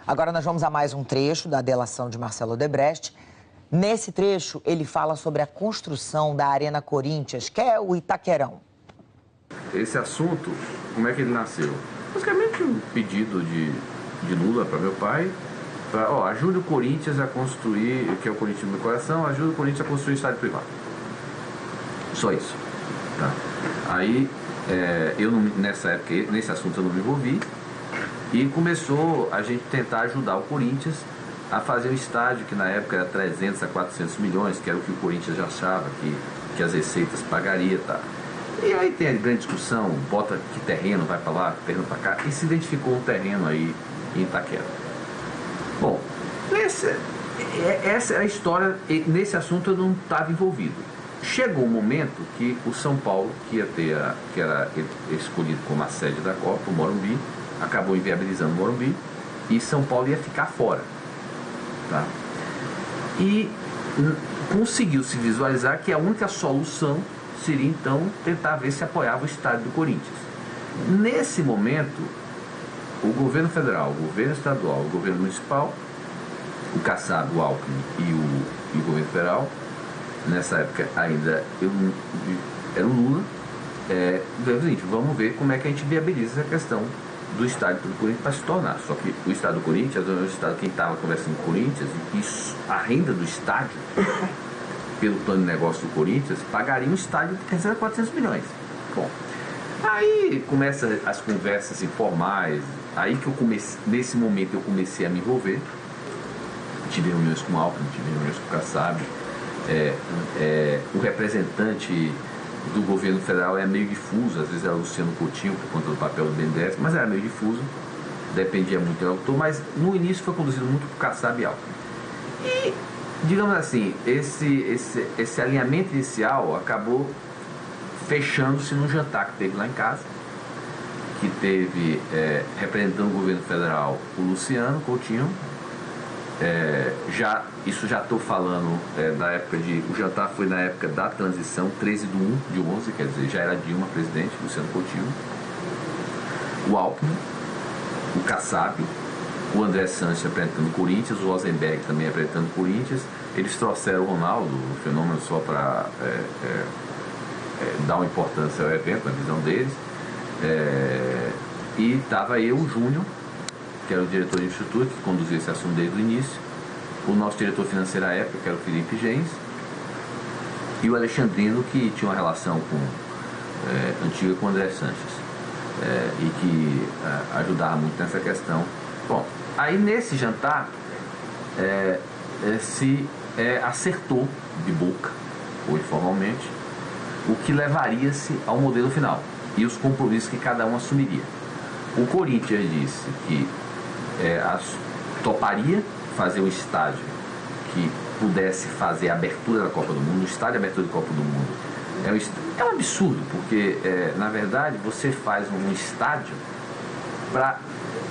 Agora nós vamos a mais um trecho da delação de Marcelo Odebrecht. Nesse trecho, ele fala sobre a construção da Arena Corinthians, que é o Itaquerão. Esse assunto, como é que ele nasceu? Basicamente um pedido de Lula para meu pai, para, ajude o Corinthians a construir, que é o Corinthians do meu coração, ajude o Corinthians a construir um estádio privado. Só isso. Tá? Aí, eu nessa época, nesse assunto eu não me envolvi, e começou a gente tentar ajudar o Corinthians a fazer um estádio que na época era 300 a 400 milhões, que era o que o Corinthians já achava que as receitas pagaria, tá? E aí tem a grande discussão, bota que terreno vai para lá, que terreno para cá, e se identificou um terreno aí em Itaquera. Bom, essa é a história, nesse assunto eu não estava envolvido. Chegou um momento que o São Paulo, que era escolhido como a sede da Copa, o Morumbi, acabou inviabilizando o Morumbi, e São Paulo ia ficar fora. Tá? E conseguiu se visualizar que a única solução seria então tentar ver se apoiava o estádio do Corinthians. Nesse momento, o governo federal, o governo estadual, o governo municipal, o Kassab, o Alckmin e o governo federal, nessa época ainda era o Lula, vamos ver como é que a gente viabiliza essa questão do estádio do Corinthians para se tornar. Só que o estádio do Corinthians, o estádio, quem estava conversando com o Corinthians, e a renda do estádio, pelo plano de negócio do Corinthians, pagaria um estádio de 300 a 400 milhões. Bom, aí começam as conversas informais, aí que nesse momento eu comecei a me envolver, tive reuniões com o Alckmin, tive reuniões com o Kassab, o representante do governo federal é meio difuso, às vezes era o Luciano Coutinho por conta do papel do BNDES, mas era meio difuso, dependia muito do autor, mas no início foi conduzido muito por Kassab e Alckmin. E, digamos assim, esse alinhamento inicial acabou fechando-se num jantar que teve lá em casa, que teve, representando o governo federal, o Luciano Coutinho. Isso já estou falando da época o jantar foi na época da transição, 13/1/11, quer dizer, já era Dilma presidente, Luciano Coutinho, o Alckmin, o Kassab, o André Sanches apresentando o Corinthians, o Rosenberg também apresentando o Corinthians. Eles trouxeram o Ronaldo, o Fenômeno, só para dar uma importância ao evento, na visão deles. E estava eu, o Júnior, que era o diretor de infraestrutura, que conduzia esse assunto desde o início, o nosso diretor financeiro à época, que era o Felipe Gens, e o Alexandrino, que tinha uma relação antiga com o André Sanches, e que ajudava muito nessa questão. Bom, aí nesse jantar se acertou de boca, ou informalmente, o que levaria-se ao modelo final e os compromissos que cada um assumiria. O Corinthians disse que toparia fazer um estádio que pudesse fazer a abertura da Copa do Mundo. O estádio de abertura da Copa do Mundo é um absurdo, porque na verdade você faz um estádio para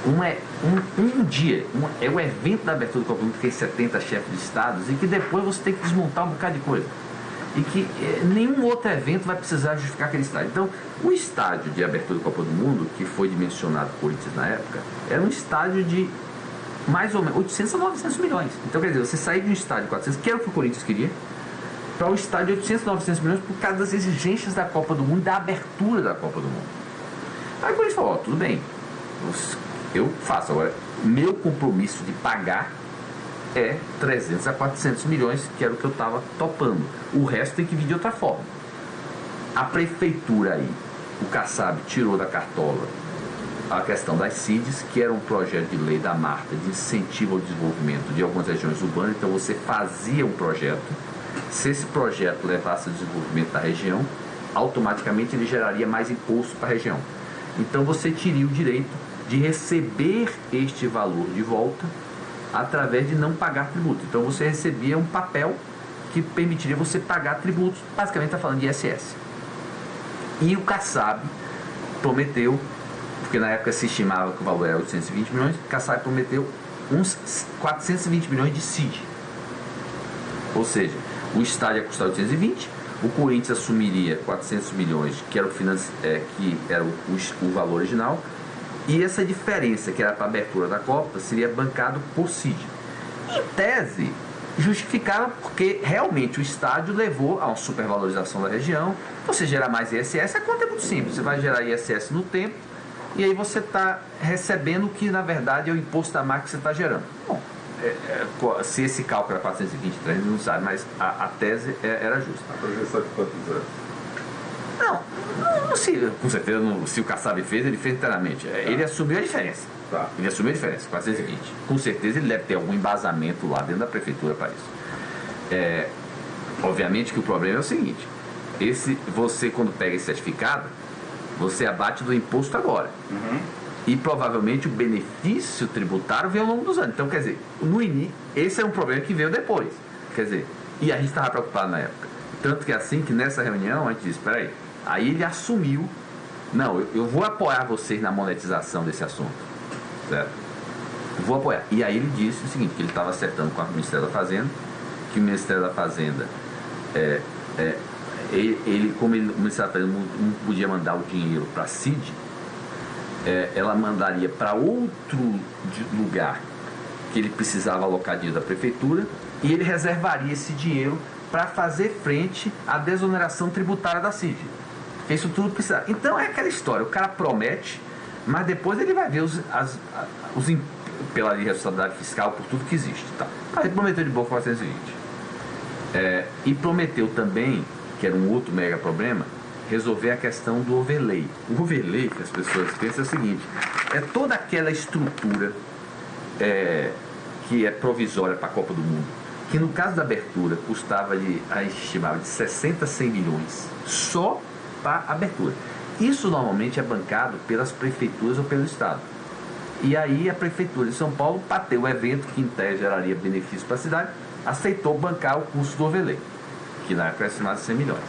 um dia, é o evento da abertura da Copa do Mundo, que tem 70 chefes de estados, e que depois você tem que desmontar um bocado de coisa, e que nenhum outro evento vai precisar justificar aquele estádio. Então, o estádio de abertura da Copa do Mundo, que foi dimensionado por Corinthians na época, era um estádio de mais ou menos 800 a 900 milhões. Então, quer dizer, você sair de um estádio de 400, que era o que o Corinthians queria, para um estádio de 800 a 900 milhões por causa das exigências da Copa do Mundo, da abertura da Copa do Mundo. Aí o Corinthians falou, tudo bem, eu faço. Agora, meu compromisso de pagar é 300 a 400 milhões, que era o que eu estava topando. O resto tem que vir de outra forma. A prefeitura aí, o Kassab tirou da cartola a questão das CIDs, que era um projeto de lei da Marta de incentivo ao desenvolvimento de algumas regiões urbanas. Então você fazia um projeto, se esse projeto levasse ao desenvolvimento da região, automaticamente ele geraria mais imposto para a região. Então você teria o direito de receber este valor de volta através de não pagar tributo. Então você recebia um papel que permitiria você pagar tributos, basicamente está falando de ISS. E o Kassab prometeu, porque na época se estimava que o valor era 820 milhões, o Kassab prometeu uns 420 milhões de CID. Ou seja, o estádio ia custar 820, o Corinthians assumiria 400 milhões, que era o valor original, E essa diferença que era para a abertura da Copa seria bancado por CID. Em tese, justificava porque realmente o estádio levou a uma supervalorização da região. Você gerar mais ISS, a conta é muito simples. Você vai gerar ISS no tempo e aí você está recebendo o que na verdade é o imposto a mais que você está gerando. Bom, se esse cálculo era 423, a gente não sabe, mas a tese era justa. A projeção de quantos anos? Não sei, com certeza, se o Kassab fez, ele fez inteiramente. Ele assumiu a diferença. Tá. Ele assumiu a diferença, 420. Com certeza ele deve ter algum embasamento lá dentro da prefeitura para isso. Obviamente que o problema é o seguinte: você quando pega esse certificado, você abate do imposto agora. Uhum. E provavelmente o benefício tributário vem ao longo dos anos. Então, quer dizer, no início, esse é um problema que veio depois. Quer dizer, e a gente estava preocupado na época. Tanto que assim que nessa reunião a gente disse, peraí, aí ele assumiu, não, eu vou apoiar vocês na monetização desse assunto, certo? Eu vou apoiar. E aí ele disse o seguinte, que ele estava acertando com o Ministério da Fazenda, que o Ministério da Fazenda, como o Ministério da Fazenda não podia mandar o dinheiro para a CID, ela mandaria para outro lugar que ele precisava alocar dinheiro da prefeitura e ele reservaria esse dinheiro para fazer frente à desoneração tributária da CID. Porque isso tudo precisa. Então é aquela história, o cara promete, mas depois ele vai ver pela responsabilidade fiscal, por tudo que existe. Tá? Aí ele prometeu de boa 420. E prometeu também, que era um outro mega problema, resolver a questão do overlay. O overlay, que as pessoas pensam, é o seguinte: é toda aquela estrutura que é provisória para a Copa do Mundo, que no caso da abertura custava, a gente estimava, de 60 a 100 milhões, só para a abertura. Isso normalmente é bancado pelas prefeituras ou pelo Estado. E aí a Prefeitura de São Paulo bateu o evento, que em tese geraria benefício para a cidade, aceitou bancar o custo do overlay, que na época era estimado de 100 milhões.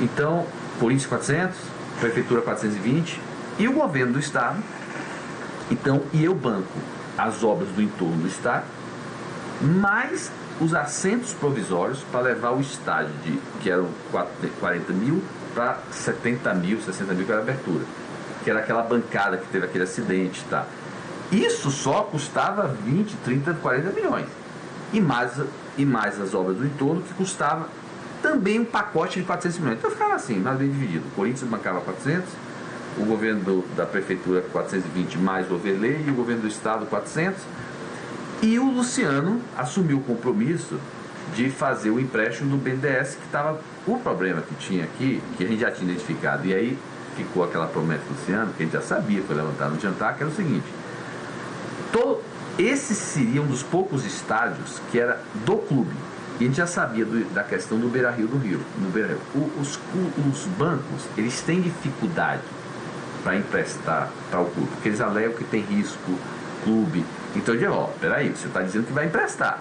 Então, Corinthians 400, Prefeitura 420 e o governo do Estado. Então, e eu banco as obras do entorno do Estado, mais os assentos provisórios para levar o estádio, que eram 40 mil, para 70 mil, 60 mil, que era a abertura. Que era aquela bancada que teve aquele acidente. Tá? Isso só custava 20, 30, 40 milhões. E mais as obras do entorno, que custava também um pacote de 400 milhões. Então ficava assim, mais bem dividido. O Corinthians bancava 400, o governo da prefeitura 420 mais o overlay, e o governo do estado 400. E o Luciano assumiu o compromisso de fazer o empréstimo do BNDES, que estava o problema que tinha aqui, que a gente já tinha identificado. E aí ficou aquela promessa do Luciano, que a gente já sabia, foi levantado no jantar, que era o seguinte: esse seria um dos poucos estádios que era do clube. E a gente já sabia da questão do Beira-Rio do Rio. No Beira-Rio. Os bancos, eles têm dificuldade para emprestar para o clube, porque eles alegam que tem risco, clube. Então eu digo, peraí, você está dizendo que vai emprestar.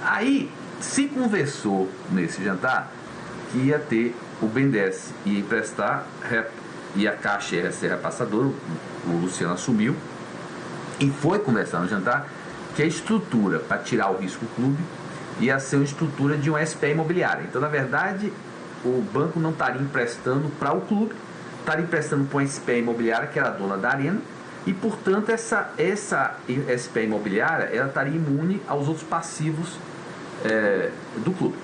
Aí se conversou nesse jantar que ia ter o BNDES ia emprestar e a Caixa ia ser repassadora, o Luciano assumiu, e foi conversar no jantar que a estrutura para tirar o risco do clube ia ser uma estrutura de uma SPE imobiliária. Então, na verdade, o banco não estaria emprestando para o clube, estaria emprestando para uma SPE imobiliária que era a dona da arena, e, portanto, essa SPE imobiliária ela estaria imune aos outros passivos do clube.